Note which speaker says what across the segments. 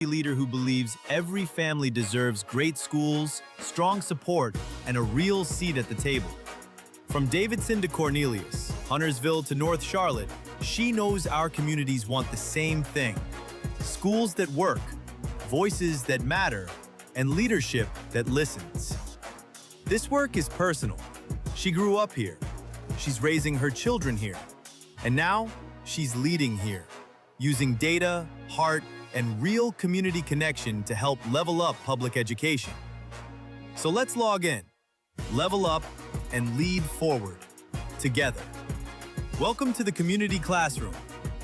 Speaker 1: Leader who believes every family deserves great schools, strong support, and a real seat at the table. From Davidson to Cornelius, Huntersville to North Charlotte, she knows our communities want the same thing. Schools that work, voices that matter, and leadership that listens. This work is personal. She grew up here. She's raising her children here. And now, she's leading here, using data, heart, and real community connection to help level up public education. So let's log in, level up, and lead forward, together. Welcome to the Community Classroom.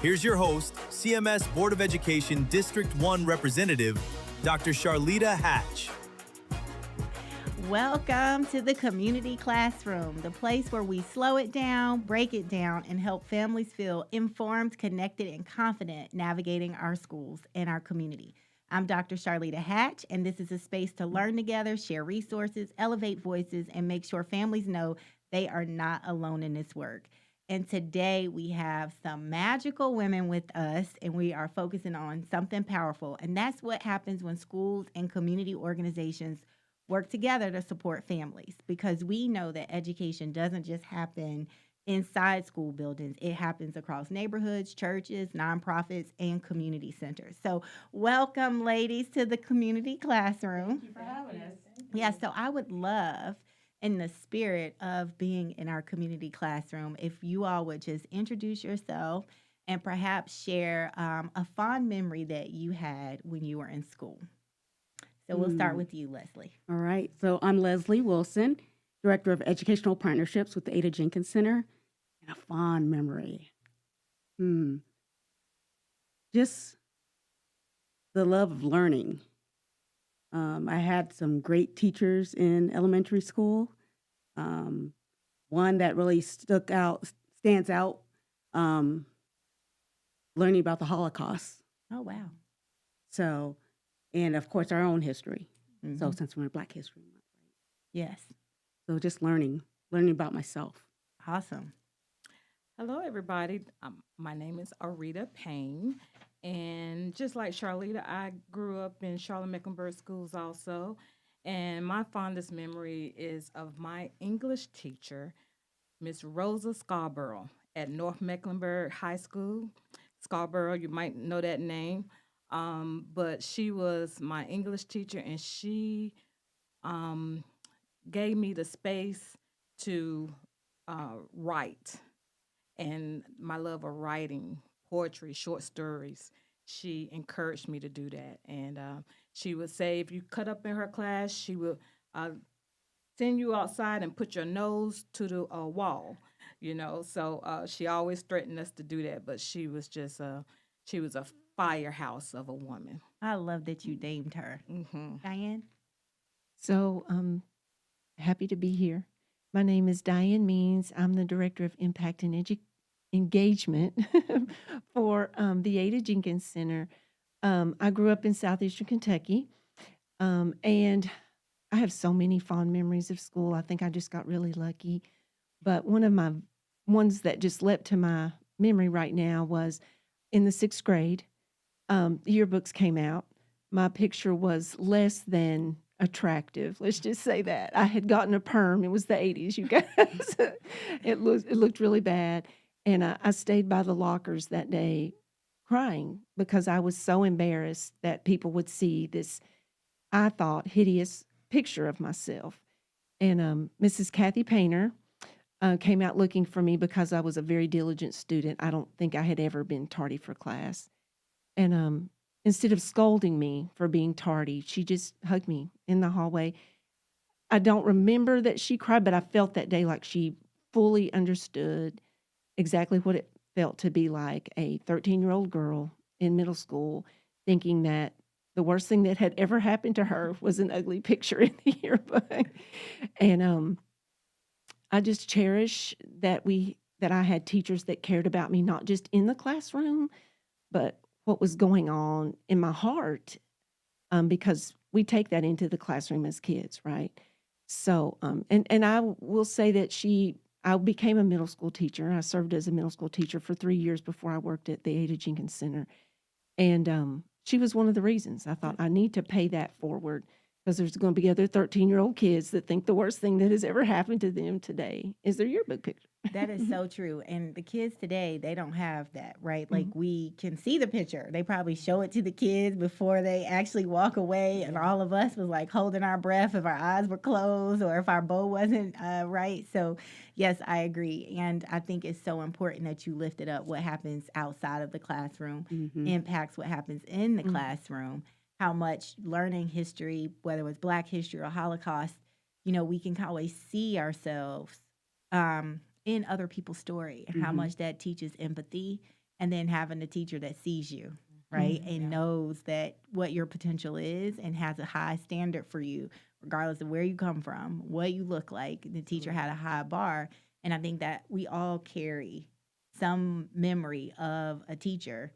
Speaker 1: Here's your host, CMS Board of Education District 1 Representative, Dr. Charlitta Hatch.
Speaker 2: Welcome to the Community Classroom, the place where we slow it down, break it down, and help families feel informed, connected, and confident navigating our schools and our community. I'm Dr. Charlitta Hatch, and this is a space to learn together, share resources, elevate voices, and make sure families know they are not alone in this work. And today we have some magical women with us, and we are focusing on something powerful. And that's what happens when schools and community organizations work together to support families, because we know that education doesn't just happen inside school buildings. It happens across neighborhoods, churches, nonprofits, and community centers. So welcome, ladies, to the Community Classroom.
Speaker 3: Thank you for having us.
Speaker 2: Yeah, so I would love, in the spirit of being in our community classroom, if you all would just introduce yourself and perhaps share a fond memory that you had when you were in school. So we'll start with you, Leslie.
Speaker 3: All right. So I'm Leslie Wilson, Director of Educational Partnerships with the Jenkins Center. And a fond memory. Just the love of learning. I had some great teachers in elementary school. One that really stands out, learning about the Holocaust.
Speaker 2: Oh, wow.
Speaker 3: So, and of course, our own history.
Speaker 2: Mm-hmm.
Speaker 3: So since we're in Black History Month, right?
Speaker 2: Yes.
Speaker 3: So just learning about myself.
Speaker 2: Awesome.
Speaker 4: Hello, everybody. My name is Aurrita Payne, and just like Charlitta, I grew up in Charlotte-Mecklenburg Schools also, and my fondest memory is of my English teacher, Miss Rosa Scarborough at North Mecklenburg High School. Scarborough, you might know that name, but she was my English teacher, and she gave me the space to write. And my love of writing, poetry, short stories, she encouraged me to do that. And she would say, if you cut up in her class, she would send you outside and put your nose to the wall, you know. So she always threatened us to do that, but she was just she was a firehouse of a woman.
Speaker 2: I love that you named her.
Speaker 4: Mm-hmm.
Speaker 2: Diane?
Speaker 5: So happy to be here. My name is Diane Means. I'm the Director of Impact and Engagement for the Jenkins Center. I grew up in southeastern Kentucky, and I have so many fond memories of school. I think I just got really lucky. But one of my ones that just leapt to my memory right now was in the 6th grade. The yearbooks came out. My picture was less than attractive. Let's just say that. I had gotten a perm. It was the 80s, you guys. It looked really bad. And I stayed by the lockers that day crying because I was so embarrassed that people would see this, I thought, hideous picture of myself. And Mrs. Kathy Painter came out looking for me because I was a very diligent student. I don't think I had ever been tardy for class. And instead of scolding me for being tardy, she just hugged me in the hallway. I don't remember that she cried, but I felt that day like she fully understood exactly what it felt to be like a 13-year-old girl in middle school, thinking that the worst thing that had ever happened to her was an ugly picture in the yearbook. And I just cherish that I had teachers that cared about me, not just in the classroom, but what was going on in my heart, because we take that into the classroom as kids, right? So, and I will say that I became a middle school teacher. I served as a middle school teacher for 3 years before I worked at the Jenkins Center. And she was one of the reasons. I thought I need to pay that forward because there's going to be other 13-year-old kids that think the worst thing that has ever happened to them today is their yearbook picture.
Speaker 2: That is so true. And the kids today, they don't have that, right? Like we can see the picture. They probably show it to the kids before they actually walk away. And all of us was like holding our breath if our eyes were closed or if our bow wasn't right. So yes, I agree. And I think it's so important that you lifted up what happens outside of the classroom, impacts what happens in the classroom, how much learning history, whether it was Black history or Holocaust, you know, we can always see ourselves in other people's story and how much that teaches empathy, and then having a teacher that sees you, right, and knows that what your potential is and has a high standard for you, regardless of where you come from, what you look like. The teacher had a high bar, and I think that we all carry some memory of a teacher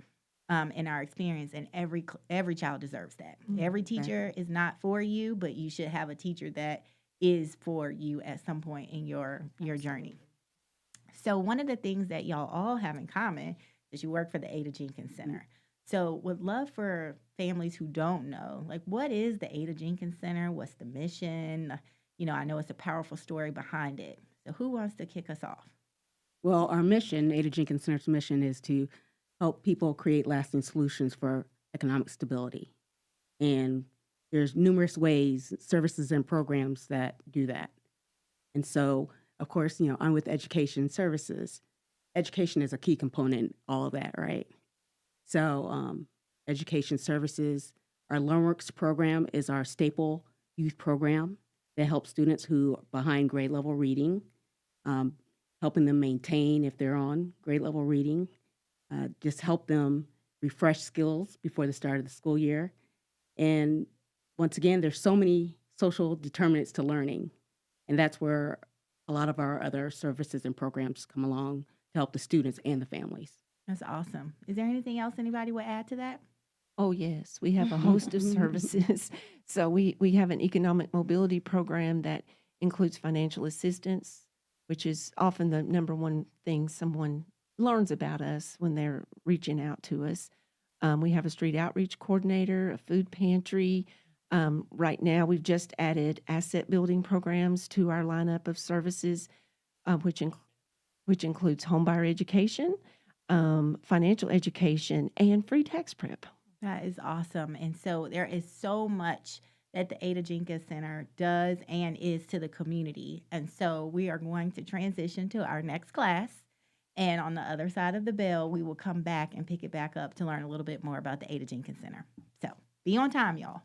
Speaker 2: in our experience, and every child deserves that. Every teacher is not for you, but you should have a teacher that is for you at some point in your journey. So one of the things that y'all all have in common is you work for the Ada Jenkins Center. So would love for families who don't know, like, what is the Ada Jenkins Center? What's the mission? You know, I know it's a powerful story behind it. So who wants to kick us off?
Speaker 3: Well, our mission, Ada Jenkins Center's mission, is to help people create lasting solutions for economic stability. And there's numerous ways, services and programs that do that. And so, of course, you know, I'm with education services. Education is a key component in all of that, right? So education services, our LearnWorks program is our staple youth program that helps students who are behind grade level reading, helping them maintain if they're on grade level reading, just help them refresh skills before the start of the school year. And once again, there's so many social determinants to learning, and that's where a lot of our other services and programs come along to help the students and the families.
Speaker 2: That's awesome. Is there anything else anybody would add to that?
Speaker 5: Oh, yes. We have a host of services. So we have an economic mobility program that includes financial assistance, which is often the number one thing someone learns about us when they're reaching out to us. We have a street outreach coordinator, a food pantry. Right now, we've just added asset building programs to our lineup of services, which includes homebuyer education, financial education, and free tax prep.
Speaker 2: That is awesome. And so there is so much that the Ada Jenkins Center does and is to the community. And so we are going to transition to our next class. And on the other side of the bell, we will come back and pick it back up to learn a little bit more about the Ada Jenkins Center. So be on time, y'all.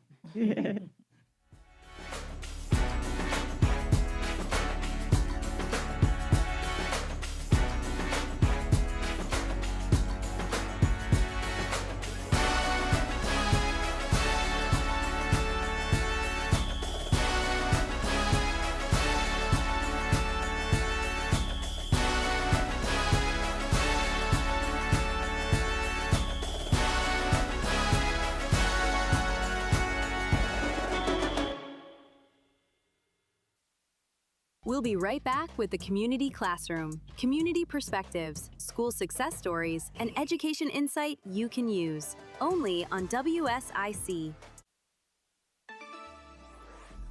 Speaker 6: We'll be right back with the Community Classroom, community perspectives, school success stories, and education insight you can use. Only on WSIC.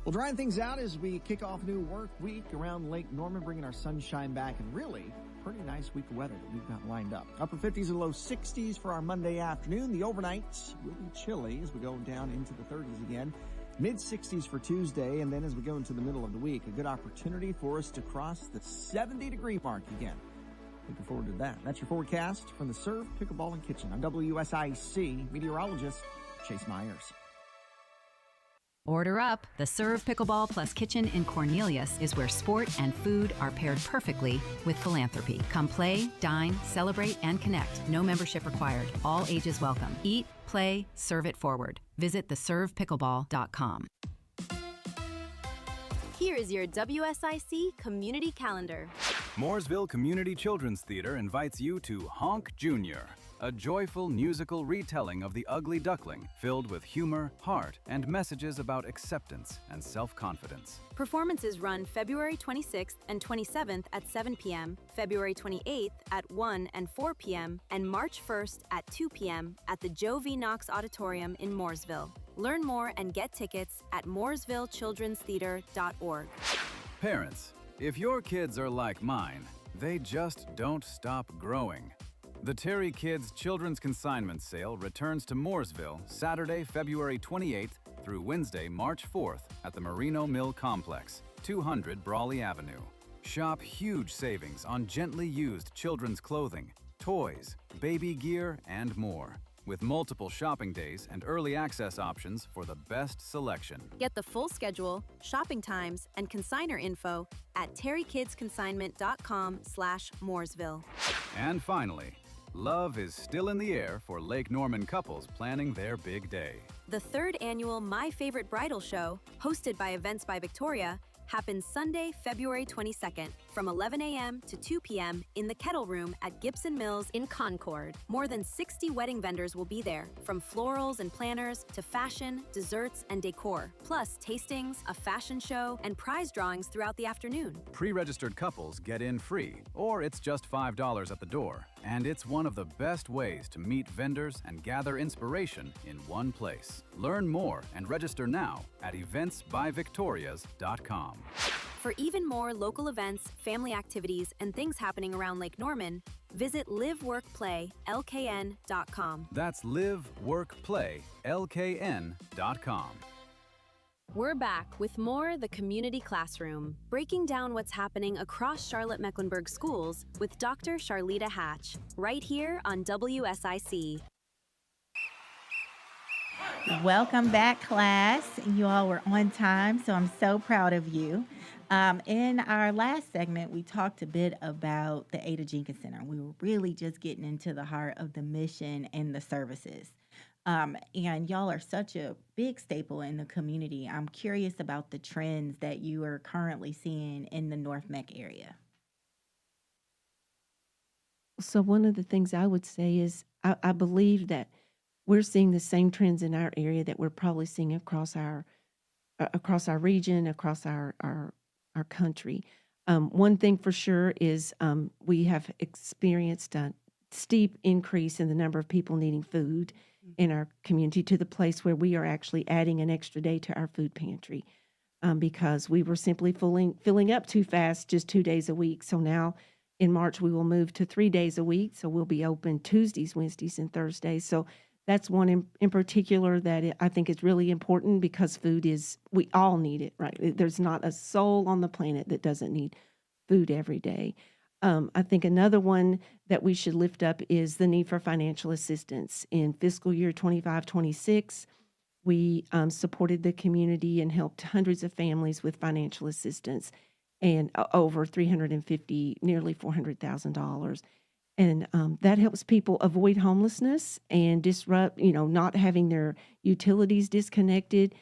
Speaker 7: Well, drying things out as we kick off a new work week around Lake Norman, bringing our sunshine back, and really pretty nice week of weather that we've got lined up. Upper 50s and low 60s for our Monday afternoon. The overnights will be chilly as we go down into the 30s again. Mid-60s for Tuesday, and then as we go into the middle of the week, a good opportunity for us to cross the 70-degree mark again. Looking forward to that. That's your forecast from the Serve Pickleball and Kitchen. I'm WSIC meteorologist Chase Myers.
Speaker 8: Order up. The Serve Pickleball Plus Kitchen in Cornelius is where sport and food are paired perfectly with philanthropy. Come play, dine, celebrate, and connect. No membership required. All ages welcome. Eat, play, serve it forward. Visit theservepickleball.com.
Speaker 6: Here is your WSIC community calendar.
Speaker 9: Mooresville Community Children's Theater invites you to Honk Jr., a joyful musical retelling of The Ugly Duckling, filled with humor, heart, and messages about acceptance and self-confidence.
Speaker 6: Performances run February 26th and 27th at 7 p.m., February 28th at 1 and 4 p.m., and March 1st at 2 p.m. at the Joe V. Knox Auditorium in Mooresville. Learn more and get tickets at mooresvillechildrenstheater.org.
Speaker 9: Parents, if your kids are like mine, they just don't stop growing. The Terry Kids Children's Consignment Sale returns to Mooresville Saturday, February 28th through Wednesday, March 4th at the Merino Mill Complex, 200 Brawley Avenue. Shop huge savings on gently used children's clothing, toys, baby gear, and more, with multiple shopping days and early access options for the best selection.
Speaker 6: Get the full schedule, shopping times, and consignor info at terrykidsconsignment.com/Mooresville.
Speaker 9: And finally, love is still in the air for Lake Norman couples planning their big day.
Speaker 6: The third annual My Favorite Bridal Show, hosted by Events by Victoria, happens Sunday, February 22nd from 11 a.m. to 2 p.m. in the Kettle Room at Gibson Mills in Concord. More than 60 wedding vendors will be there, from florals and planners to fashion, desserts, and decor, plus tastings, a fashion show, and prize drawings throughout the afternoon.
Speaker 9: Pre-registered couples get in free, or it's just $5 at the door. And it's one of the best ways to meet vendors and gather inspiration in one place. Learn more and register now at eventsbyvictorias.com.
Speaker 6: For even more local events, family activities, and things happening around Lake Norman, visit liveworkplaylkn.com.
Speaker 9: That's liveworkplaylkn.com.
Speaker 6: We're back with more The Community Classroom, breaking down what's happening across Charlotte-Mecklenburg Schools with Dr. Charlitta Hatch, right here on WSIC.
Speaker 2: Welcome back, class. You all were on time, so I'm so proud of you. In our last segment, we talked a bit about the Ada Jenkins Center. We were really just getting into the heart of the mission and the services. And y'all are such a big staple in the community. I'm curious about the trends that you are currently seeing in the North Meck area.
Speaker 5: So one of the things I would say is I believe that we're seeing the same trends in our area that we're probably seeing across our region, across our country. One thing for sure is we have experienced a steep increase in the number of people needing food in our community, to the place where we are actually adding an extra day to our food pantry because we were simply filling up too fast just 2 days a week. So now in March, we will move to 3 days a week. So we'll be open Tuesdays, Wednesdays, and Thursdays. So that's one in particular that I think is really important, because food is, we all need it, right? There's not a soul on the planet that doesn't need food every day. I think another one that we should lift up is the need for financial assistance. In fiscal year 25-26, we supported the community and helped hundreds of families with financial assistance, and over $350, nearly $400,000. And that helps people avoid homelessness and disrupt, not having their utilities disconnected.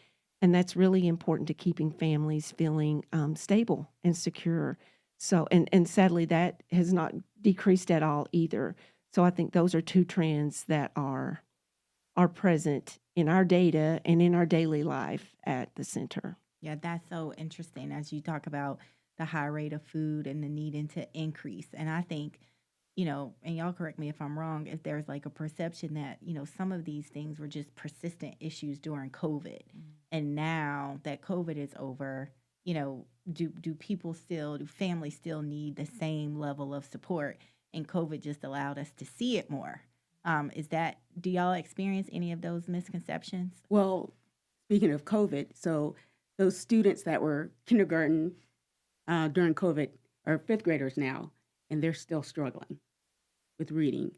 Speaker 5: And that's really important to keeping families feeling stable and secure. So, and sadly, that has not decreased at all either. So I think those are two trends that are present in our data and in our daily life at the center.
Speaker 2: Yeah, that's so interesting as you talk about the high rate of food and the needing to increase. And I think, and y'all correct me if I'm wrong, if there's like a perception that, some of these things were just persistent issues during COVID. And now that COVID is over, do families still need the same level of support? And COVID just allowed us to see it more. Do y'all experience any of those misconceptions?
Speaker 3: Well, speaking of COVID, so those students that were kindergarten during COVID are fifth graders now, and they're still struggling with reading.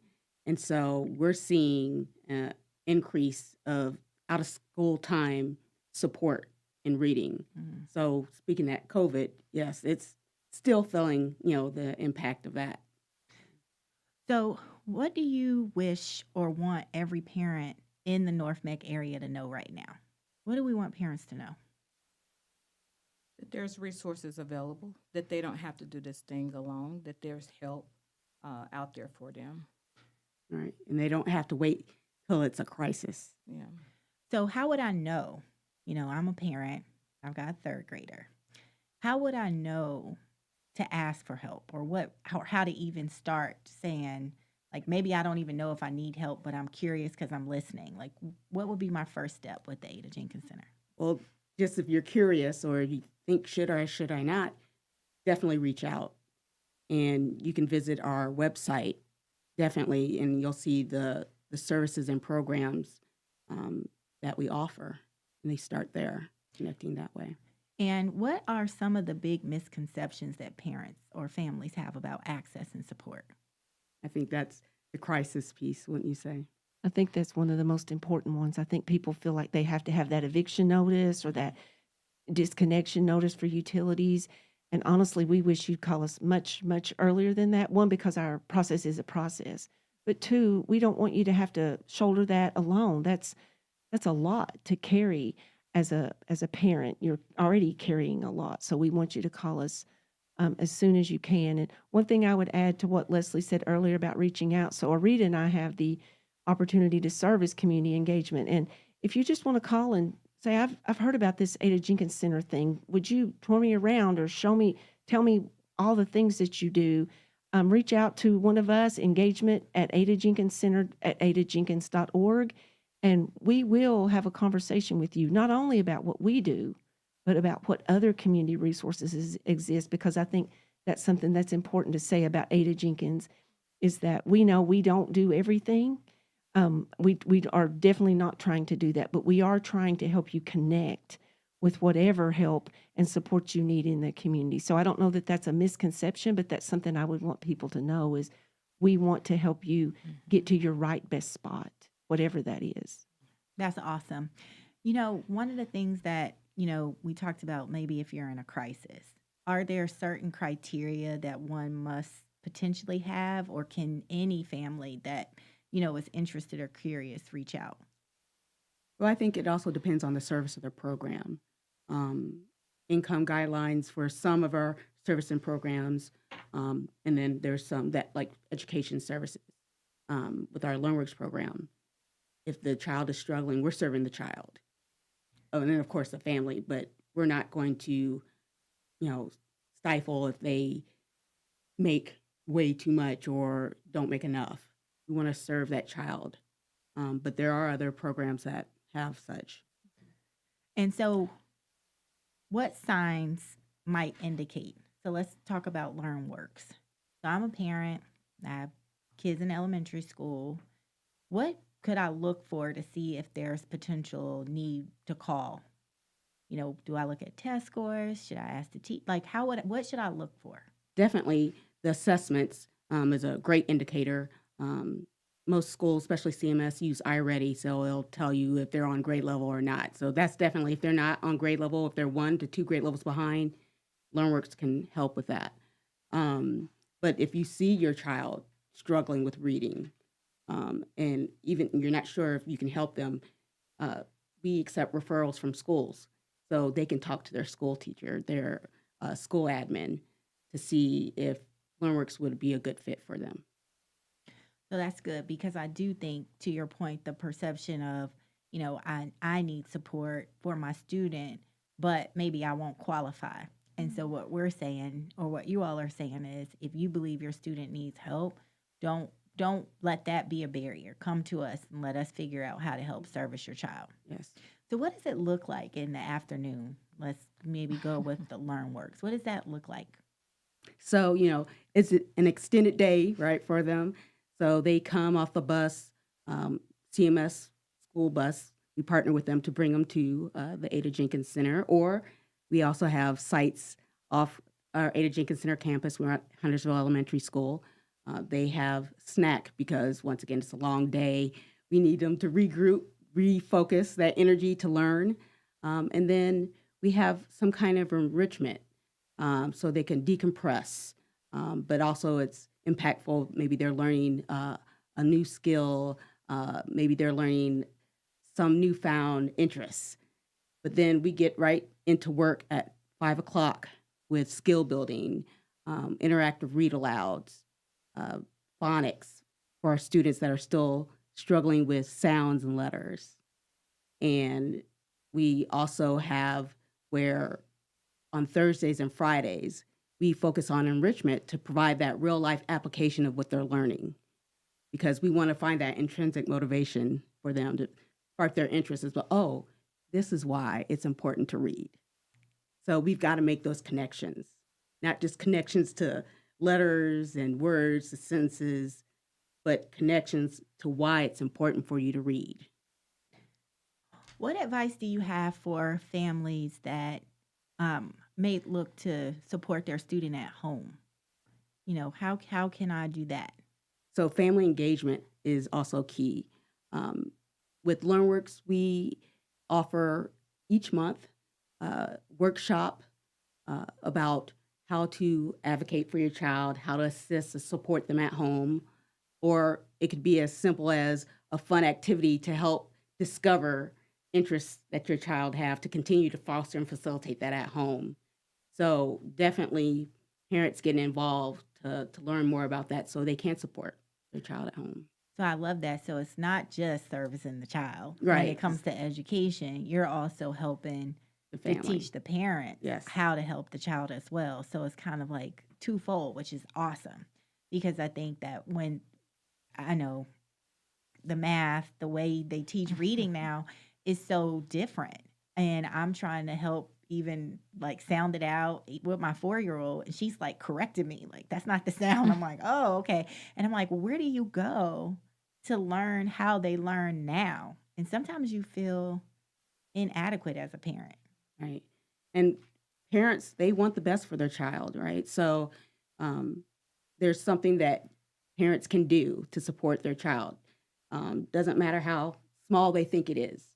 Speaker 3: And so we're seeing an increase of out-of-school time support in reading. So speaking of COVID, yes, it's still feeling, the impact of that.
Speaker 2: So what do you wish or want every parent in the North Meck area to know right now? What do we want parents to know?
Speaker 4: That there's resources available, that they don't have to do this thing alone, that there's help out there for them.
Speaker 3: right? And they don't have to wait till it's a crisis.
Speaker 4: Yeah.
Speaker 2: So how would I know? I'm a parent. I've got a third grader. How would I know to ask for help, or how to even start saying, like, maybe I don't even know if I need help, but I'm curious because I'm listening. Like, what would be my first step with the Ada Jenkins Center?
Speaker 3: Well, just if you're curious or you think, should I not, definitely reach out. And you can visit our website, definitely, and you'll see the services and programs that we offer. And they start there, connecting that way.
Speaker 2: And what are some of the big misconceptions that parents or families have about access and support?
Speaker 3: I think that's the crisis piece, wouldn't you say?
Speaker 5: I think that's one of the most important ones. I think people feel like they have to have that eviction notice or that disconnection notice for utilities. And honestly, we wish you'd call us much, much earlier than that. One, because our process is a process. But two, we don't want you to have to shoulder that alone. That's a lot to carry as a parent. You're already carrying a lot. So we want you to call us as soon as you can. And one thing I would add to what Leslie said earlier about reaching out. So Aurrita and I have the opportunity to serve as community engagement. And if you just want to call and say, I've heard about this Ada Jenkins Center thing, would you tour me around or tell me all the things that you do? Reach out to one of us, engagement at Ada Jenkins Center at adajenkins.org. And we will have a conversation with you, not only about what we do, but about what other community resources exist, because I think that's something that's important to say about Ada Jenkins, is that we know we don't do everything. We are definitely not trying to do that, but we are trying to help you connect with whatever help and support you need in the community. So I don't know that that's a misconception, but that's something I would want people to know is we want to help you get to your right best spot, whatever that is.
Speaker 2: That's awesome. One of the things that, we talked about, maybe if you're in a crisis, are there certain criteria that one must potentially have, or can any family that, is interested or curious reach out?
Speaker 3: Well, I think it also depends on the service of the program. Income guidelines for some of our service and programs, and then there's some that like education services with our LearnWorks program. If the child is struggling, we're serving the child. Oh, and then of course the family, but we're not going to, stifle if they make way too much or don't make enough. We want to serve that child. But there are other programs that have such.
Speaker 2: And so what signs might indicate? So let's talk about LearnWorks. So I'm a parent. I have kids in elementary school. What could I look for to see if there's potential need to call? Do I look at test scores? Should I ask the teacher? Like, what should I look for?
Speaker 3: Definitely the assessments is a great indicator. Most schools, especially CMS, use iReady, so it'll tell you if they're on grade level or not. So that's definitely, if they're not on grade level, if they're 1 to 2 grade levels behind, LearnWorks can help with that. But if you see your child struggling with reading, and even you're not sure if you can help them, we accept referrals from schools. So they can talk to their school teacher, their school admin, to see if LearnWorks would be a good fit for them.
Speaker 2: So that's good, because I do think, to your point, the perception of, I need support for my student, but maybe I won't qualify. And so what we're saying, or what you all are saying, is if you believe your student needs help, don't let that be a barrier. Come to us and let us figure out how to help service your child.
Speaker 3: Yes.
Speaker 2: So what does it look like in the afternoon? Let's maybe go with the LearnWorks. What does that look like?
Speaker 3: So, it's an extended day, right, for them. So they come off the bus, CMS school bus. We partner with them to bring them to the Ada Jenkins Center. Or we also have sites off our Ada Jenkins Center campus. We're at Huntersville Elementary School. They have snack because, once again, it's a long day. We need them to regroup, refocus that energy to learn. And then we have some kind of enrichment so they can decompress. But also it's impactful. Maybe they're learning a new skill. Maybe they're learning some newfound interests. But then we get right into work at 5 o'clock with skill building, interactive read alouds, phonics for our students that are still struggling with sounds and letters. And we also have where on Thursdays and Fridays, we focus on enrichment to provide that real life application of what they're learning, because we want to find that intrinsic motivation for them to spark their interest as well. Oh, this is why it's important to read. So we've got to make those connections, not just connections to letters and words, the sentences, but connections to why it's important for you to read.
Speaker 2: What advice do you have for families that may look to support their student at home? You know, how can I do that?
Speaker 3: So family engagement is also key. With LearnWorks, we offer each month a workshop about how to advocate for your child, how to assist and support them at home, or it could be as simple as a fun activity to help discover interests that your child have to continue to foster and facilitate that at home. So definitely parents getting involved to learn more about that so they can support their child at home.
Speaker 2: So I love that. So it's not just servicing the child.
Speaker 3: Right.
Speaker 2: When it comes to education, you're also helping
Speaker 3: The
Speaker 2: to
Speaker 3: family.
Speaker 2: teach the parent
Speaker 3: Yes.
Speaker 2: how to help the child as well. So it's kind of like twofold, which is awesome. Because I think that when I know the math, the way they teach reading now is so different. And I'm trying to help even like sound it out with my 4-year-old, and she's like correcting me, like, that's not the sound. I'm like, oh, okay. And I'm like, well, where do you go to learn how they learn now? And sometimes you feel inadequate as a parent.
Speaker 3: Right. And parents, they want the best for their child, right? So there's something that parents can do to support their child. Doesn't matter how small they think it is,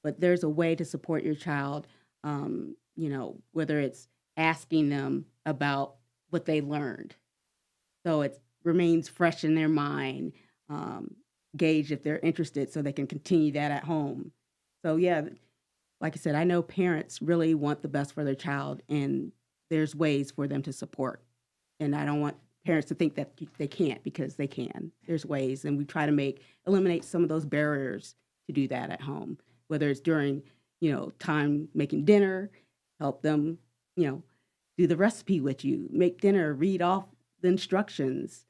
Speaker 3: but there's a way to support your child, you know, whether it's asking them about what they learned. So it remains fresh in their mind, gauge if they're interested so they can continue that at home. So yeah, like I said, I know parents really want the best for their child, and there's ways for them to support. And I don't want parents to think that they can't, because they can. There's ways, and we try to eliminate some of those barriers to do that at home, whether it's during, you know, time making dinner, help them, you know, do the recipe with you, make dinner, read off the instructions.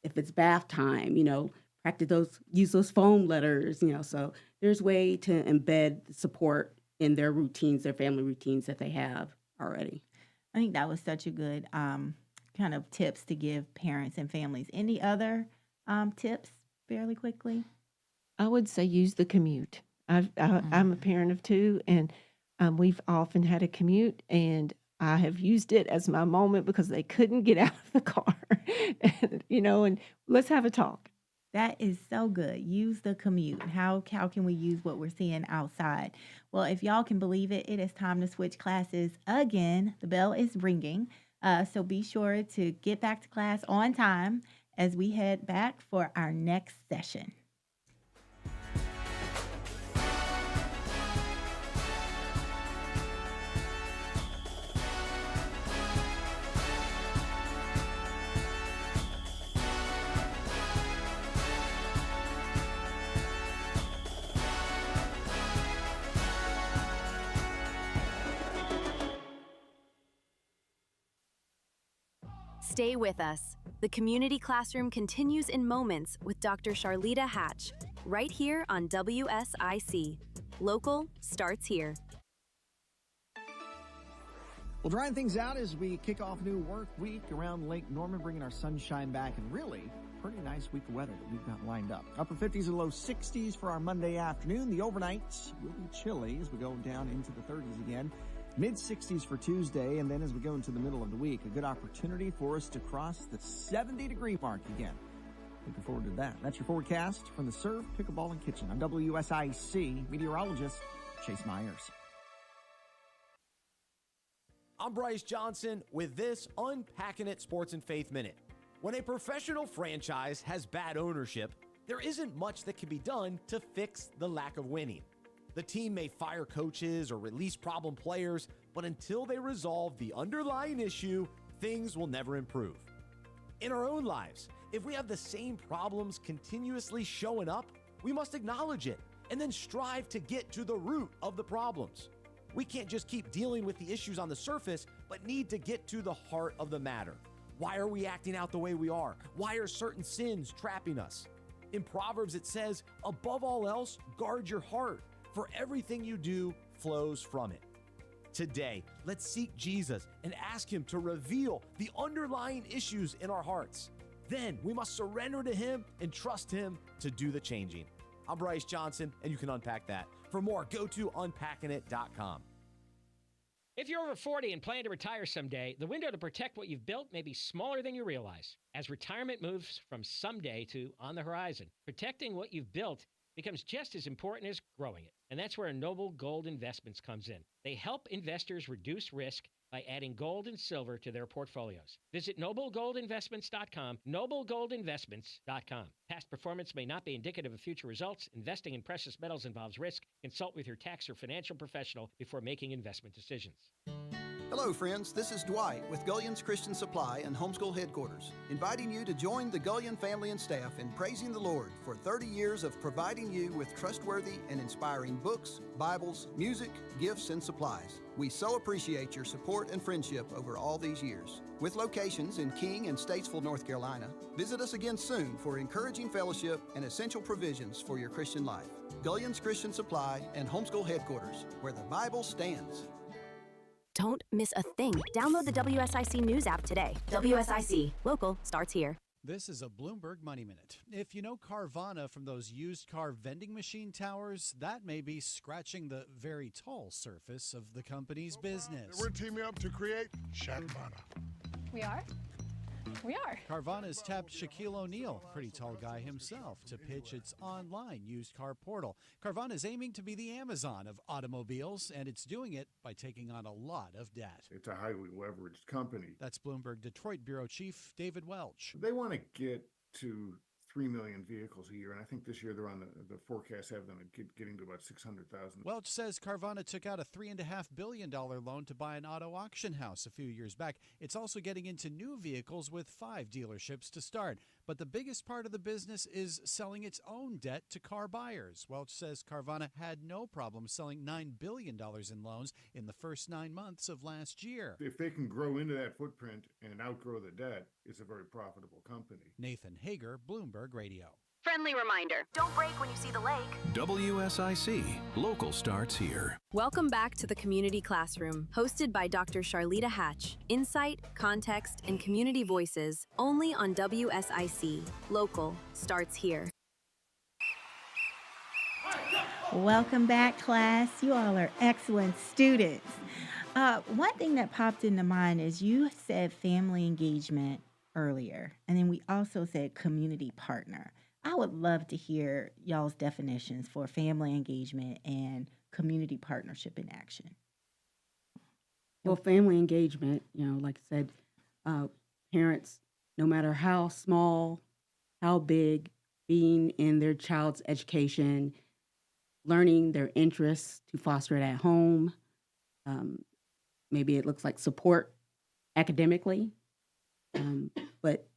Speaker 3: If it's bath time, you know, practice use those foam letters, you know. So there's way to embed support in their routines, their family routines that they have already.
Speaker 2: I think that was such a good kind of tips to give parents and families. Any other tips fairly quickly?
Speaker 5: I would say use the commute. I'm a parent of 2, and we've often had a commute, and I have used it as my moment because they couldn't get out of the car, and, you know, and let's have a talk.
Speaker 2: That is so good. Use the commute. How can we use what we're seeing outside? Well, if y'all can believe it, it is time to switch classes again. The bell is ringing. So be sure to get back to class on time as we head back for our next session.
Speaker 6: Stay with us. The community classroom continues in moments with Dr. Charlitta Hatch, right here on WSIC. Local starts here.
Speaker 7: Well, drying things out as we kick off a new work week around Lake Norman, bringing our sunshine back, and really pretty nice week of weather that we've got lined up. Upper 50s and low 60s for our Monday afternoon. The overnights will be chilly as we go down into the 30s again. Mid-60s for Tuesday, and then as we go into the middle of the week, a good opportunity for us to cross the 70-degree mark again. Looking forward to that. That's your forecast from the Serve Pickleball and Kitchen. I'm WSIC meteorologist Chase Myers.
Speaker 10: I'm Bryce Johnson with this Unpacking It Sports and Faith Minute. When a professional franchise has bad ownership, there isn't much that can be done to fix the lack of winning. The team may fire coaches or release problem players, but until they resolve the underlying issue, things will never improve. In our own lives, if we have the same problems continuously showing up, we must acknowledge it and then strive to get to the root of the problems. We can't just keep dealing with the issues on the surface, but need to get to the heart of the matter. Why are we acting out the way we are? Why are certain sins trapping us? In Proverbs, it says, above all else, guard your heart, for everything you do flows from it. Today, let's seek Jesus and ask him to reveal the underlying issues in our hearts. Then we must surrender to him and trust him to do the changing. I'm Bryce Johnson, and you can unpack that. For more, go to unpackingit.com.
Speaker 11: If you're over 40 and plan to retire someday, the window to protect what you've built may be smaller than you realize. As retirement moves from someday to on the horizon, protecting what you've built becomes just as important as growing it. And that's where Noble Gold Investments comes in. They help investors reduce risk by adding gold and silver to their portfolios. Visit noblegoldinvestments.com, noblegoldinvestments.com. Past performance may not be indicative of future results. Investing in precious metals involves risk. Consult with your tax or financial professional before making investment decisions.
Speaker 12: Hello, friends. This is Dwight with Gullion's Christian Supply and Homeschool Headquarters, inviting you to join the Gullion family and staff in praising the Lord for 30 years of providing you with trustworthy and inspiring books, Bibles, music, gifts, and supplies. We so appreciate your support and friendship over all these years. With locations in King and Statesville, North Carolina, visit us again soon for encouraging fellowship and essential provisions for your Christian life. Gullion's Christian Supply and Homeschool Headquarters, where the Bible stands.
Speaker 6: Don't miss a thing. Download the WSIC News app today. WSIC. Local starts here.
Speaker 13: This is a Bloomberg Money Minute. If you know Carvana from those used car vending machine towers, that may be scratching the very tall surface of the company's business.
Speaker 14: We're teaming up to create Shackvana.
Speaker 15: We are? We are.
Speaker 13: Carvana's tapped Shaquille O'Neal, pretty tall guy himself, to pitch its online used car portal. Carvana's aiming to be the Amazon of automobiles, and it's doing it by taking on a lot of debt.
Speaker 14: It's a highly leveraged company.
Speaker 13: That's Bloomberg Detroit Bureau Chief David Welch.
Speaker 14: They want to get to 3 million vehicles a year, and I think this year they're on the forecast have them getting to about 600,000.
Speaker 13: Welch says Carvana took out a $3.5 billion loan to buy an auto auction house a few years back. It's also getting into new vehicles with 5 dealerships to start. But the biggest part of the business is selling its own debt to car buyers. Welch says Carvana had no problem selling $9 billion in loans in the first 9 months of last year.
Speaker 14: If they can grow into that footprint and outgrow the debt, it's a very profitable company.
Speaker 13: Nathan Hager, Bloomberg Radio.
Speaker 6: Friendly reminder, don't brake when you see the lake.
Speaker 16: WSIC. Local starts here.
Speaker 6: Welcome back to the Community Classroom, hosted by Dr. Charlitta Hatch. Insight, context, and community voices, only on WSIC. Local starts here.
Speaker 2: Welcome back, class. You all are excellent students. One thing that popped into mind is you said family engagement earlier, and then we also said community partner. I would love to hear y'all's definitions for family engagement and community partnership in action.
Speaker 3: Well, family engagement, like I said, parents, no matter how small, how big, being in their child's education, learning their interests to foster it at home. Maybe it looks like support academically, but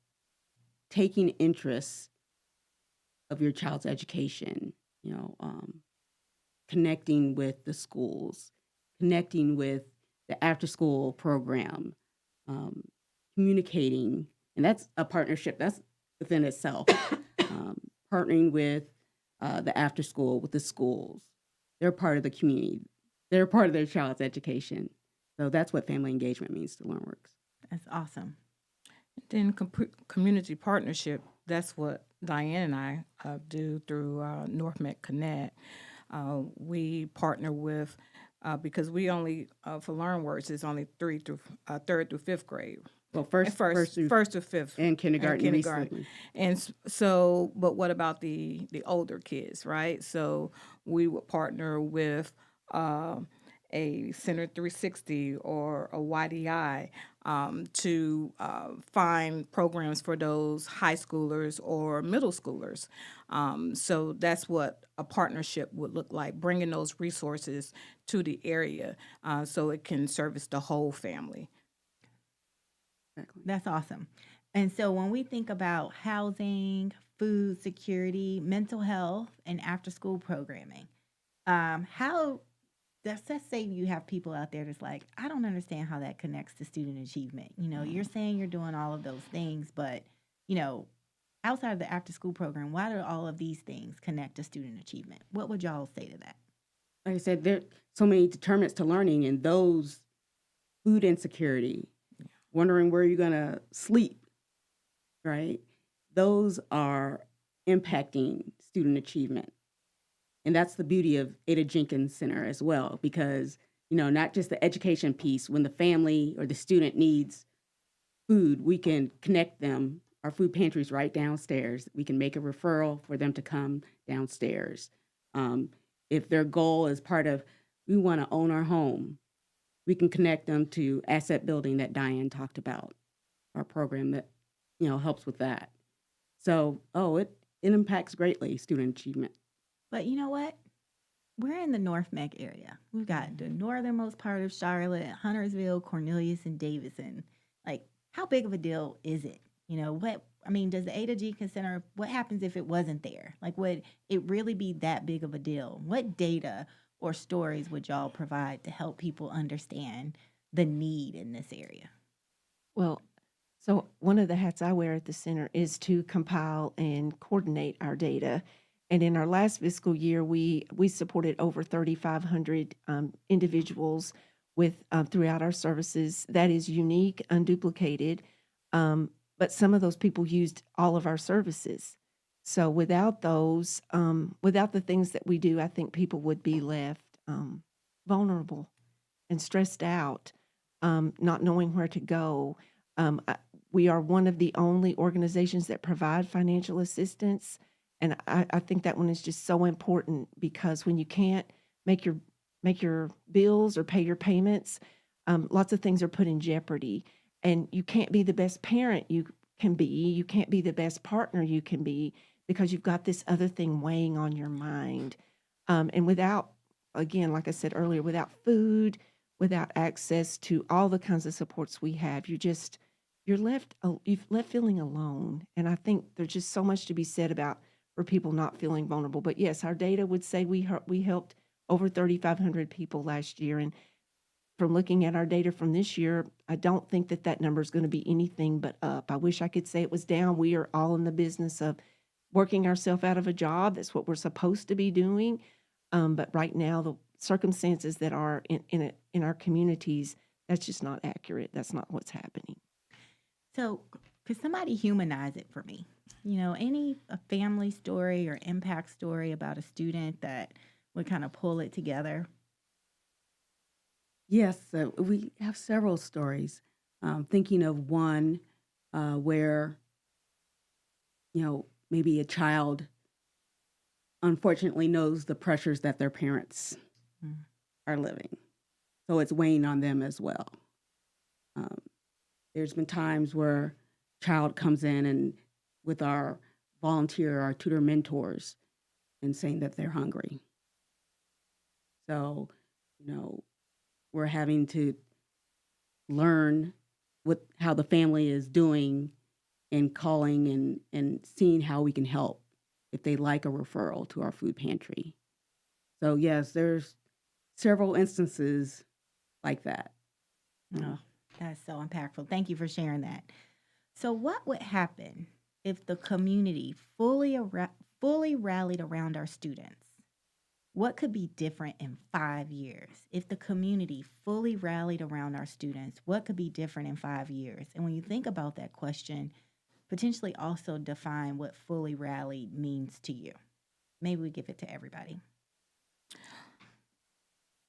Speaker 3: taking interest of your child's education, connecting with the schools, connecting with the after-school program, communicating, and that's a partnership. That's within itself. Partnering with the after-school, with the schools. They're part of the community. They're part of their child's education. So that's what family engagement means to LearnWorks.
Speaker 2: That's awesome.
Speaker 4: Then community partnership, that's what Diane and I do through North-Met Connect. We partner with, because we only, for LearnWorks, it's only third through fifth grade.
Speaker 3: Well, first
Speaker 4: to fifth.
Speaker 3: And kindergarten.
Speaker 4: Recently. And so, but what about the older kids, right? So we would partner with a Center 360 or a YDI to find programs for those high schoolers or middle schoolers. So that's what a partnership would look like, bringing those resources to the area so it can service the whole family.
Speaker 2: That's awesome. And so when we think about housing, food security, mental health, and after school programming, how let's say you have people out there that's like, I don't understand how that connects to student achievement. You're saying you're doing all of those things, but you know, outside of the after school program, why do all of these things connect to student achievement? What would y'all say to that?
Speaker 3: Like I said, there are so many determinants to learning, and those food insecurity, wondering where you're going to sleep, right? Those are impacting student achievement. And that's the beauty of Ada Jenkins Center as well, because, not just the education piece, when the family or the student needs food, we can connect them. Our food pantry's right downstairs. We can make a referral for them to come downstairs. If their goal is part of, we want to own our home, we can connect them to asset building that Diane talked about, our program that, helps with that. So, it impacts greatly student achievement.
Speaker 2: But you know what? We're in the North Meck area. We've got the northernmost part of Charlotte, Huntersville, Cornelius, and Davidson. Like, how big of a deal is it? Does the Ada Jenkins Center, what happens if it wasn't there? Like, would it really be that big of a deal? What data or stories would y'all provide to help people understand the need in this area?
Speaker 5: Well, so one of the hats I wear at the center is to compile and coordinate our data. And in our last fiscal year, we supported over 3,500 individuals with throughout our services. That is unique, unduplicated. But some of those people used all of our services. So without those, without the things that we do, I think people would be left vulnerable and stressed out, not knowing where to go. We are one of the only organizations that provide financial assistance. And I think that one is just so important, because when you can't make your bills or pay your payments, lots of things are put in jeopardy. And you can't be the best parent you can be. You can't be the best partner you can be, because you've got this other thing weighing on your mind. And without, again, like I said earlier, without food, without access to all the kinds of supports we have, you're left feeling alone. And I think there's just so much to be said about for people not feeling vulnerable. But yes, our data would say we helped over 3,500 people last year. And from looking at our data from this year, I don't think that number is going to be anything but up. I wish I could say it was down. We are all in the business of working ourselves out of a job. That's what we're supposed to be doing. But right now, the circumstances that are in our communities, that's just not accurate. That's not what's happening.
Speaker 2: So could somebody humanize it for me? A family story or impact story about a student that would kind of pull it together?
Speaker 3: Yes, we have several stories. Thinking of one where, maybe a child unfortunately knows the pressures that their parents are living. So it's weighing on them as well. There's been times where child comes in and with our tutor mentors, and saying that they're hungry. So, we're having to learn how the family is doing, and calling and seeing how we can help if they like a referral to our food pantry. So yes, there's several instances like that.
Speaker 2: Oh, that's so impactful. Thank you for sharing that. So what would happen if the community fully rallied around our students? What could be different in 5 years? If the community fully rallied around our students, what could be different in 5 years? And when you think about that question, potentially also define what fully rallied means to you. Maybe we give it to everybody.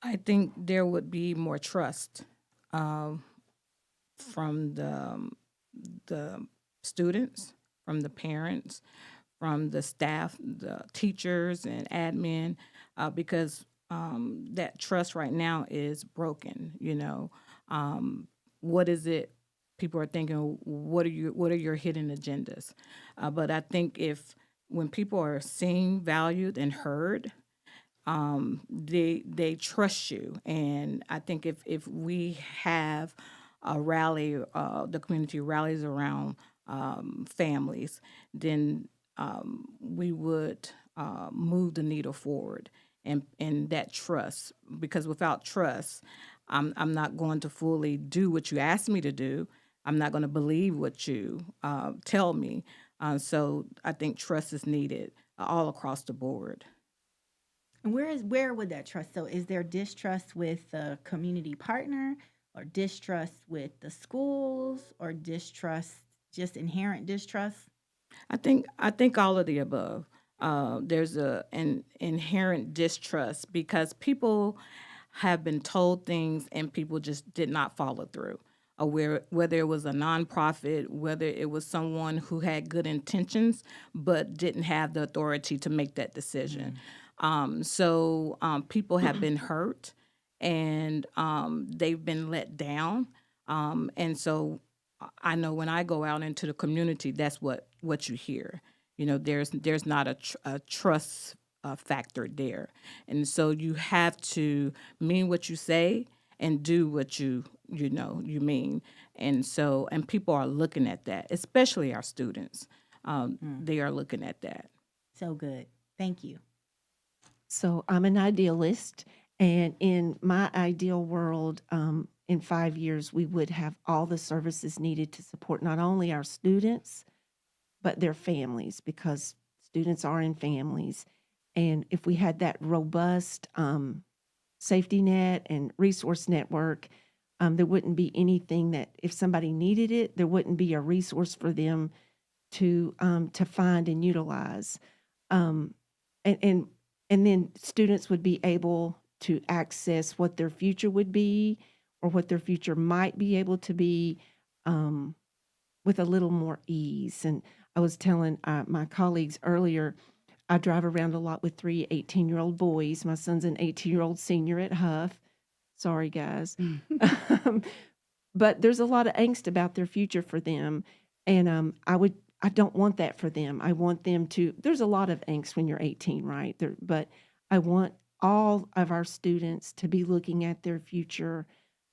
Speaker 4: I think there would be more trust from the students, from the parents, from the staff, the teachers and admin, because that trust right now is broken. What is it? People are thinking, what are your hidden agendas? But I think when people are seen, valued, and heard, they trust you. And I think if we have a rally, the community rallies around families, then we would move the needle forward. And that trust, because without trust, I'm not going to fully do what you asked me to do. I'm not going to believe what you tell me. So I think trust is needed all across the board.
Speaker 2: And where would that trust? So is there distrust with the community partner, or distrust with the schools, or distrust, just inherent distrust?
Speaker 4: I think all of the above. There's an inherent distrust because people have been told things and people just did not follow through. Whether it was a nonprofit, whether it was someone who had good intentions but didn't have the authority to make that decision. So people have been hurt and they've been let down. And so I know when I go out into the community, that's what you hear. You know, there's not a trust factor there. And so you have to mean what you say and do what you mean. And people are looking at that, especially our students. They are looking at that.
Speaker 2: So good. Thank you.
Speaker 5: So I'm an idealist, and in my ideal world, in 5 years, we would have all the services needed to support not only our students, but their families, because students are in families. And if we had that robust safety net and resource network, there wouldn't be anything that if somebody needed it, there wouldn't be a resource for them to find and utilize. And then students would be able to access what their future would be or what their future might be able to be with a little more ease. And I was telling my colleagues earlier, I drive around a lot with 3 18-year-old boys. My son's an 18-year-old senior at Huff. Sorry, guys. But there's a lot of angst about their future for them. And I don't want that for them. I want them to, there's a lot of angst when you're 18, right? But I want all of our students to be looking at their future,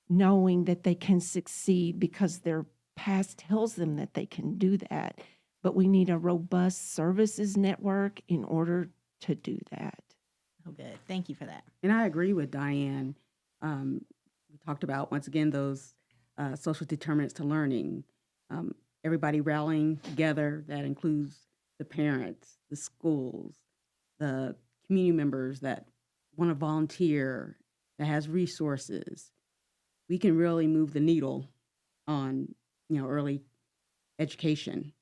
Speaker 5: knowing that they can succeed because their past tells them that they can do that. But we need a robust services network in order to do that.
Speaker 2: Oh, good. Thank you for that.
Speaker 3: And I agree with Diane. We talked about, once again, those social determinants to learning. Everybody rallying together. That includes the parents, the schools, the community members that want to volunteer, that has resources. We can really move the needle on, early education,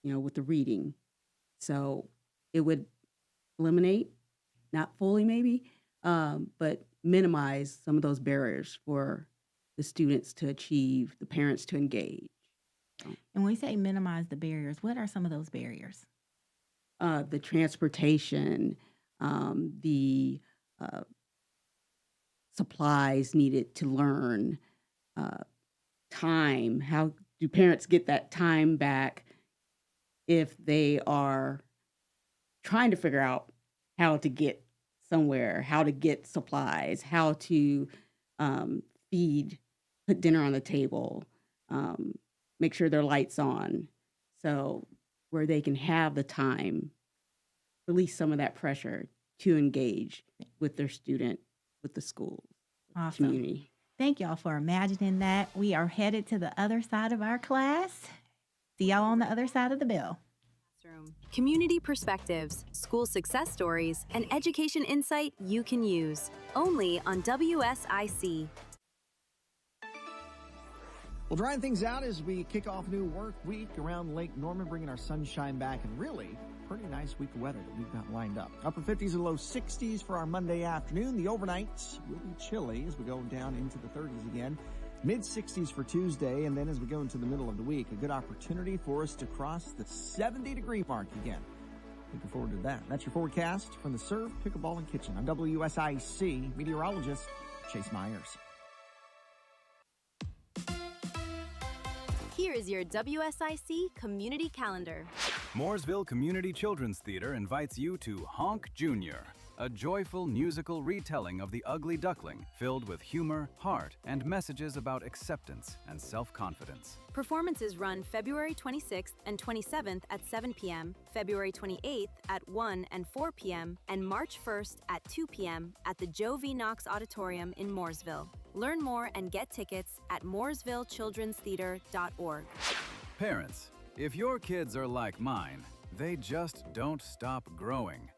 Speaker 3: with the reading. So it would eliminate, not fully maybe, but minimize some of those barriers for the students to achieve, the parents to engage.
Speaker 2: And when we say minimize the barriers, what are some of those barriers?
Speaker 3: The transportation, the supplies needed to learn, time. How do parents get that time back if they are trying to figure out how to get somewhere, how to get supplies, how to feed, put dinner on the table, make sure their light's on, so where they can have the time, release some of that pressure to engage with their student, with the school,
Speaker 2: Awesome.
Speaker 3: community.
Speaker 2: Thank y'all for imagining that. We are headed to the other side of our class. See y'all on the other side of the bell.
Speaker 6: Community perspectives, school success stories, and education insight you can use. Only on WSIC.
Speaker 7: Well, drying things out as we kick off a new work week around Lake Norman, bringing our sunshine back, and really pretty nice week of weather that we've got lined up. Upper 50s and low 60s for our Monday afternoon. The overnights will be chilly as we go down into the 30s again. Mid-60s for Tuesday, and then as we go into the middle of the week, a good opportunity for us to cross the 70-degree mark again. Looking forward to that. That's your forecast from the Serve, Pickleball, and Kitchen. I'm WSIC meteorologist Chase Myers.
Speaker 6: Here is your WSIC community calendar.
Speaker 9: Mooresville Community Children's Theater invites you to Honk Jr., a joyful musical retelling of The Ugly Duckling, filled with humor, heart, and messages about acceptance and self-confidence.
Speaker 6: Performances run February 26th and 27th at 7 p.m., February 28th at 1 and 4 p.m., and March 1st at 2 p.m. at the Joe V. Knox Auditorium in Mooresville. Learn more and get tickets at mooresvillechildrenstheater.org.
Speaker 9: Parents, if your kids are like mine, they just don't stop growing.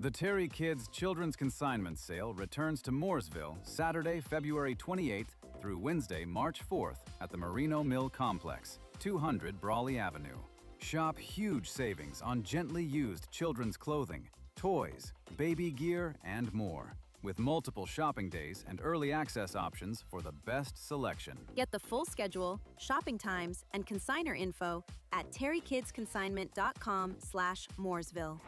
Speaker 9: The Terry Kids Children's Consignment Sale returns to Mooresville Saturday, February 28th through Wednesday, March 4th at the Merino Mill Complex, 200 Brawley Avenue. Shop huge savings on gently used children's clothing, toys, baby gear, and more, with multiple shopping days and early access options for the best selection.
Speaker 6: Get the full schedule, shopping times, and consignor info at terrykidsconsignment.com/Mooresville.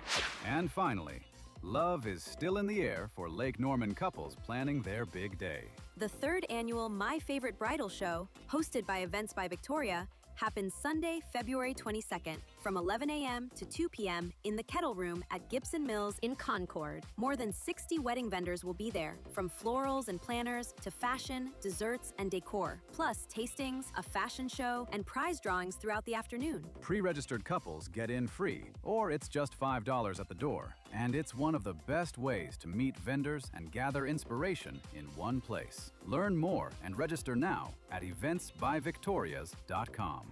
Speaker 9: And finally, love is still in the air for Lake Norman couples planning their big day.
Speaker 6: The third annual My Favorite Bridal Show, hosted by Events by Victoria, happens Sunday, February 22nd from 11 a.m. to 2 p.m. in the Kettle Room at Gibson Mills in Concord. More than 60 wedding vendors will be there, from florals and planners to fashion, desserts, and decor, plus tastings, a fashion show, and prize drawings throughout the afternoon.
Speaker 9: Pre-registered couples get in free, or it's just $5 at the door. And it's one of the best ways to meet vendors and gather inspiration in one place. Learn more and register now at eventsbyvictorias.com.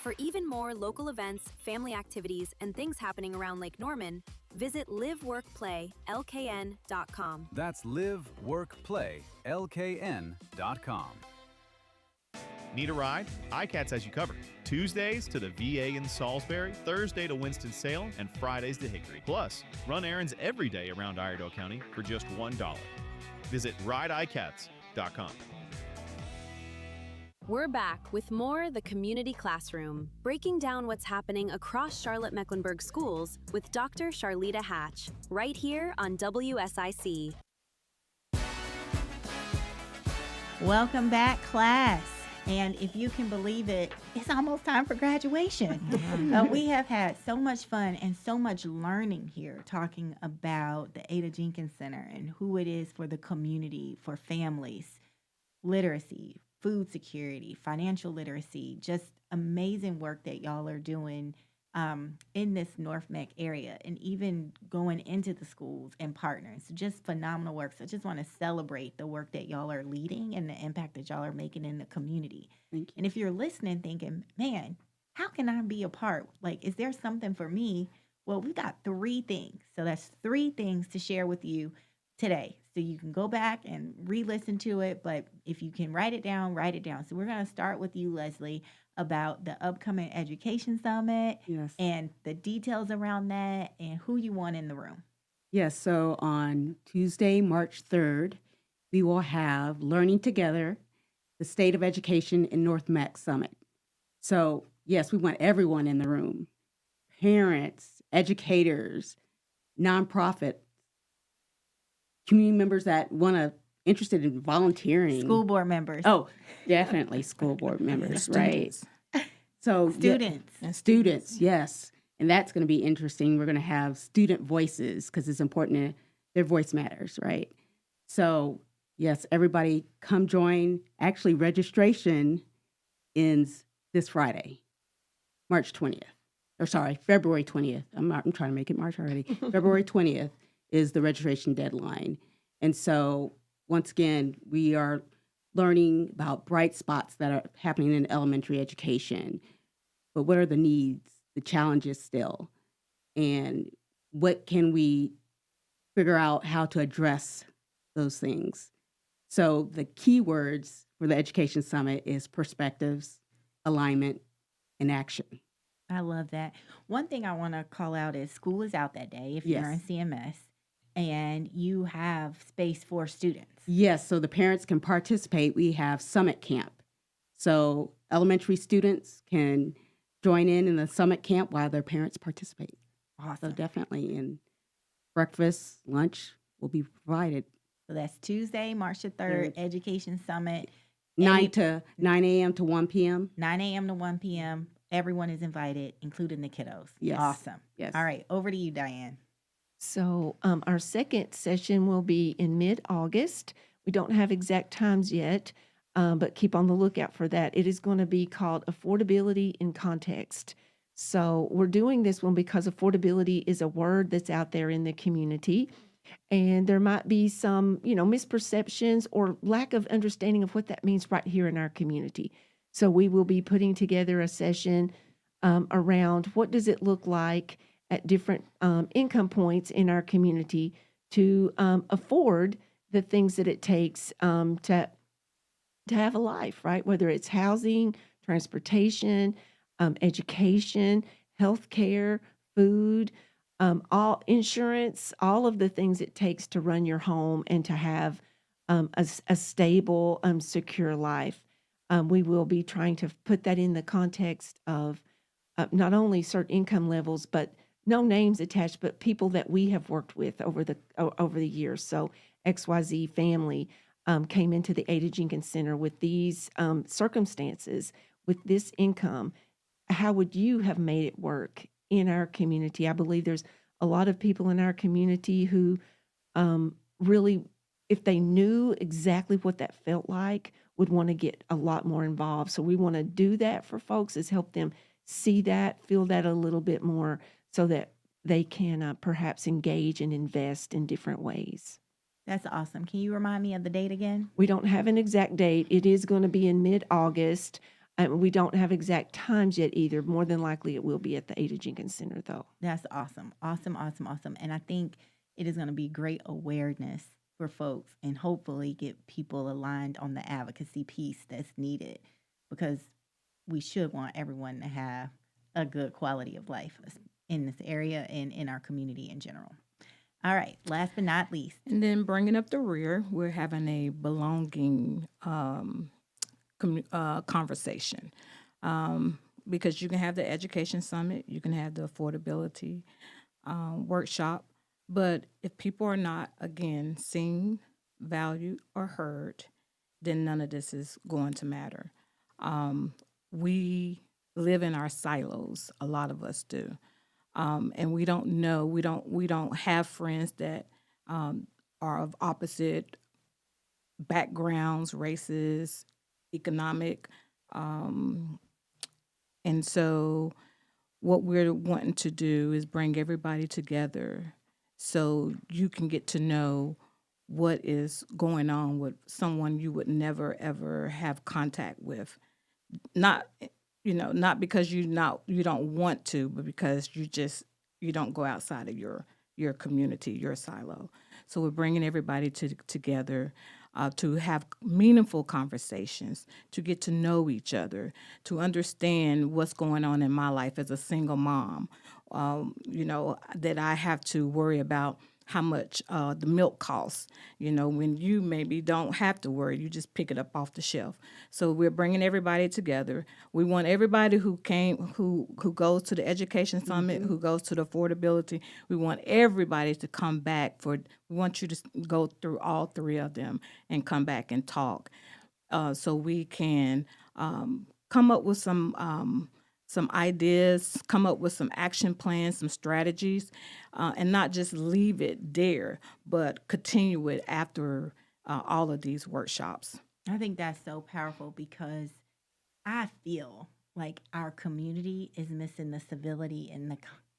Speaker 6: For even more local events, family activities, and things happening around Lake Norman, visit liveworkplaylkn.com.
Speaker 9: That's liveworkplaylkn.com.
Speaker 17: Need a ride? iCats has you covered. Tuesdays to the VA in Salisbury, Thursday to Winston-Salem, and Fridays to Hickory. Plus, run errands every day around Iredell County for just $1. Visit rideicats.com.
Speaker 6: We're back with more The Community Classroom, breaking down what's happening across Charlotte-Mecklenburg Schools with Dr. Charlitta Hatch, right here on WSIC.
Speaker 2: Welcome back, class. And if you can believe it, it's almost time for graduation. We have had so much fun and so much learning here talking about the Ada Jenkins Center and who it is for the community, for families, literacy, food security, financial literacy, just amazing work that y'all are doing in this North Meck area and even going into the schools and partners. Just phenomenal work. So I just want to celebrate the work that y'all are leading and the impact that y'all are making in the community.
Speaker 3: Thank you.
Speaker 2: And if you're listening thinking, man, how can I be a part? Like, is there something for me? Well, we got 3 things. So that's 3 things to share with you today. So you can go back and re-listen to it, but if you can write it down, write it down. So we're going to start with you, Leslie, about the upcoming Education Summit and the details around that and who you want in the room.
Speaker 3: Yes, so on Tuesday, March 3rd, we will have Learning Together, the State of Education in North Meck Summit. So yes, we want everyone in the room, parents, educators, nonprofit, community members that interested in volunteering.
Speaker 2: School board members.
Speaker 3: Oh, definitely school board members, right? So
Speaker 2: Students.
Speaker 3: Students, yes. And that's going to be interesting. We're going to have student voices because it's important. Their voice matters, right? So yes, everybody come join. Actually, registration ends this Friday, February 20th. I'm trying to make it March already. February 20th is the registration deadline. And so once again, we are learning about bright spots that are happening in elementary education. But what are the needs, the challenges still? And what can we figure out how to address those things? So the key words for the Education Summit is perspectives, alignment, and action.
Speaker 2: I love that. One thing I want to call out is school is out that day if you're in CMS. And you have space for students.
Speaker 3: Yes, so the parents can participate. We have Summit Camp. So elementary students can join in the Summit Camp while their parents participate.
Speaker 2: Awesome.
Speaker 3: So definitely, and breakfast, lunch will be provided.
Speaker 2: So that's Tuesday, March the 3rd, Education Summit.
Speaker 3: 9 a.m. to 1 p.m.
Speaker 2: 9 a.m. to 1 p.m. Everyone is invited, including the kiddos.
Speaker 3: Yes.
Speaker 2: Awesome.
Speaker 3: Yes.
Speaker 2: All right, over to you, Diane.
Speaker 5: So our second session will be in mid-August. We don't have exact times yet, but keep on the lookout for that. It is going to be called Affordability in Context. So we're doing this one because affordability is a word that's out there in the community. And there might be some, misperceptions or lack of understanding of what that means right here in our community. So we will be putting together a session around what does it look like at different income points in our community to afford the things that it takes to have a life, right? Whether it's housing, transportation, education, healthcare, food, all insurance, all of the things it takes to run your home and to have a stable, secure life. We will be trying to put that in the context of not only certain income levels, but no names attached, but people that we have worked with over the years. So XYZ family came into the Ada Jenkins Center with these circumstances, with this income. How would you have made it work in our community? I believe there's a lot of people in our community who really, if they knew exactly what that felt like, would want to get a lot more involved. So we want to do that for folks, is help them see that, feel that a little bit more, so that they can perhaps engage and invest in different ways.
Speaker 2: That's awesome. Can you remind me of the date again?
Speaker 5: We don't have an exact date. It is going to be in mid-August. We don't have exact times yet either. More than likely, it will be at the Ada Jenkins Center, though.
Speaker 2: That's awesome. Awesome. And I think it is going to be great awareness for folks and hopefully get people aligned on the advocacy piece that's needed, because we should want everyone to have a good quality of life in this area and in our community in general. All right, last but not least.
Speaker 4: And then bringing up the rear, we're having a belonging conversation, because you can have the education summit, you can have the affordability workshop, but if people are not, again, seen, valued, or heard, then none of this is going to matter. We live in our silos, a lot of us do. And we don't know, we don't have friends that are of opposite backgrounds, races, economic. And so what we're wanting to do is bring everybody together so you can get to know what is going on with someone you would never, ever have contact with. Not because you don't want to, but because you don't go outside of your community, your silo. So we're bringing everybody together to have meaningful conversations, to get to know each other, to understand what's going on in my life as a single mom. That I have to worry about how much the milk costs, when you maybe don't have to worry, you just pick it up off the shelf. So we're bringing everybody together. We want everybody who goes to the Education Summit, who goes to the affordability, we want everybody to come back we want you to go through all three of them and come back and talk, so we can come up with some ideas, come up with some action plans, some strategies, and not just leave it there, but continue it after all of these workshops.
Speaker 2: I think that's so powerful, because I feel like our community is missing the civility in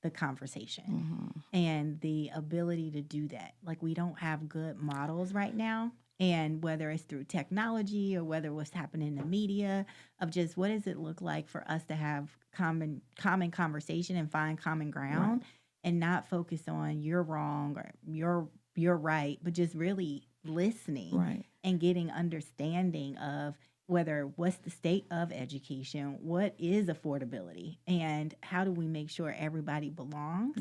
Speaker 2: the conversation and the ability to do that. Like, we don't have good models right now. And whether it's through technology or whether what's happening in the media, of just what does it look like for us to have common conversation and find common ground, and not focus on you're wrong or you're right, but just really listening and getting understanding of what's the state of education, what is affordability, and how do we make sure everybody belongs.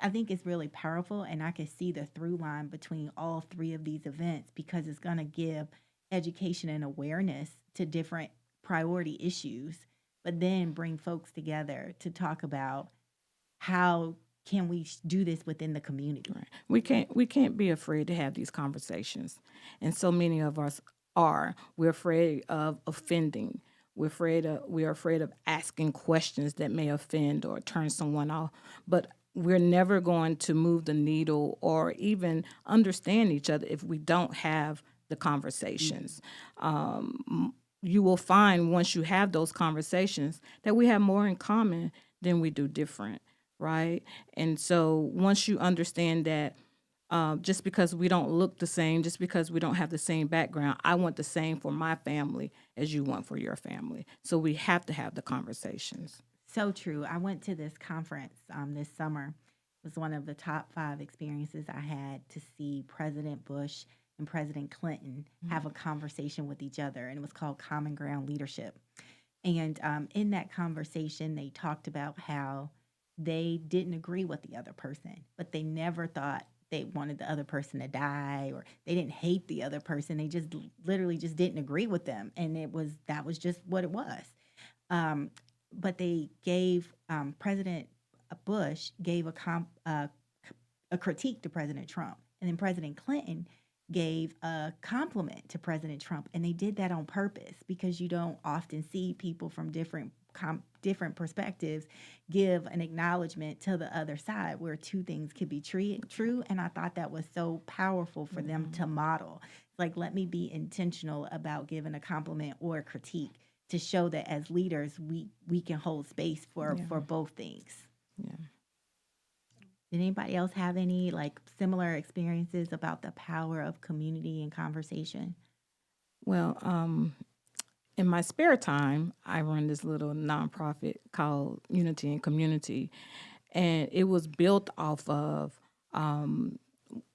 Speaker 2: I think it's really powerful, and I can see the through line between all three of these events, because it's going to give education and awareness to different priority issues, but then bring folks together to talk about how can we do this within the community.
Speaker 4: We can't be afraid to have these conversations, and so many of us are. We're afraid of offending. We're afraid of asking questions that may offend or turn someone off. But we're never going to move the needle or even understand each other if we don't have the conversations. You will find once you have those conversations that we have more in common than we do different, right? And so once you understand that just because we don't look the same, just because we don't have the same background, I want the same for my family as you want for your family. So we have to have the conversations.
Speaker 2: So true. I went to this conference this summer. It was one of the top 5 experiences I had to see President Bush and President Clinton have a conversation with each other, and it was called Common Ground Leadership. And in that conversation, they talked about how they didn't agree with the other person, but they never thought they wanted the other person to die, or they didn't hate the other person. They just literally just didn't agree with them, and that was just what it was. But they gave President Bush gave a critique to President Trump, and then President Clinton gave a compliment to President Trump, and they did that on purpose because you don't often see people from different perspectives give an acknowledgement to the other side where two things could be true. And I thought that was so powerful for them to model. Like, let me be intentional about giving a compliment or a critique to show that as leaders, we can hold space for both things.
Speaker 4: Yeah.
Speaker 2: Did anybody else have any similar experiences about the power of community and conversation?
Speaker 4: Well, in my spare time, I run this little nonprofit called Unity and Community, and it was built off of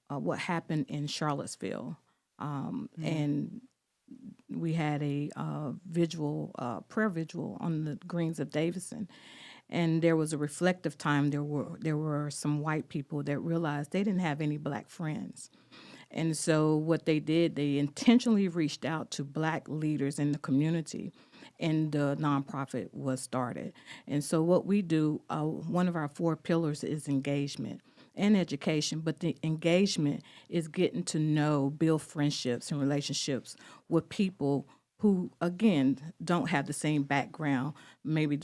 Speaker 4: what happened in Charlottesville. And we had a prayer vigil on the greens of Davidson. And there was a reflective time. There were some white people that realized they didn't have any black friends. And so what they did, they intentionally reached out to black leaders in the community, and the nonprofit was started. And so what we do, one of our 4 pillars is engagement and education, but the engagement is getting to know, build friendships and relationships with people who, again, don't have the same background, maybe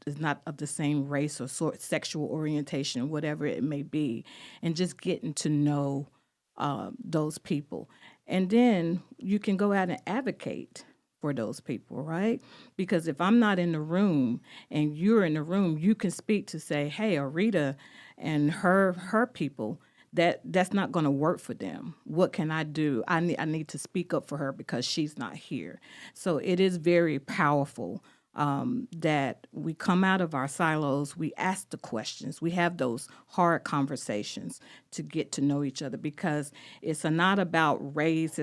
Speaker 4: is not of the same race or sexual orientation, whatever it may be, and just getting to know those people. And then you can go out and advocate for those people, right? Because if I'm not in the room and you're in the room, you can speak to say, hey, Aurrita and her people, that's not going to work for them. What can I do? I need to speak up for her because she's not here. So it is very powerful that we come out of our silos, we ask the questions, we have those hard conversations to get to know each other, because it's not about race,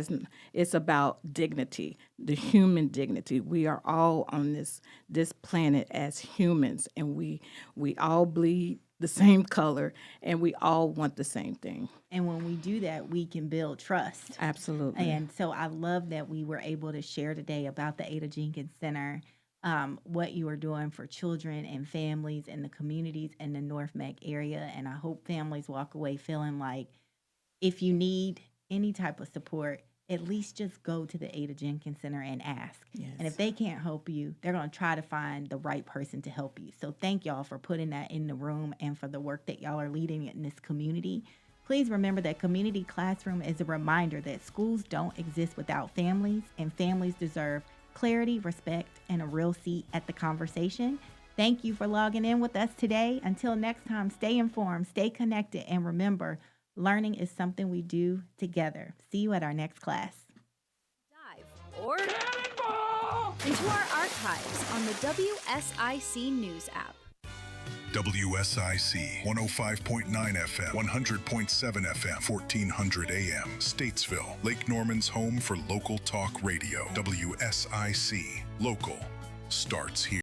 Speaker 4: it's about dignity, the human dignity. We are all on this planet as humans, and we all bleed the same color, and we all want the same thing.
Speaker 2: And when we do that, we can build trust.
Speaker 4: Absolutely.
Speaker 2: And so I love that we were able to share today about the Ada Jenkins Center, what you are doing for children and families in the communities in the North Meck area. And I hope families walk away feeling like if you need any type of support, at least just go to the Ada Jenkins Center and ask.
Speaker 4: Yes.
Speaker 2: And if they can't help you, they're going to try to find the right person to help you. So thank y'all for putting that in the room and for the work that y'all are leading in this community. Please remember that Community Classroom is a reminder that schools don't exist without families, and families deserve clarity, respect, and a real seat at the conversation. Thank you for logging in with us today. Until next time, stay informed, stay connected, and remember, learning is something we do together. See you at our next class.
Speaker 6: Dive or into our archives on the WSIC News app.
Speaker 18: WSIC 105.9 FM, 100.7 FM, 1400 AM, Statesville, Lake Norman's home for local talk radio. WSIC, local starts here.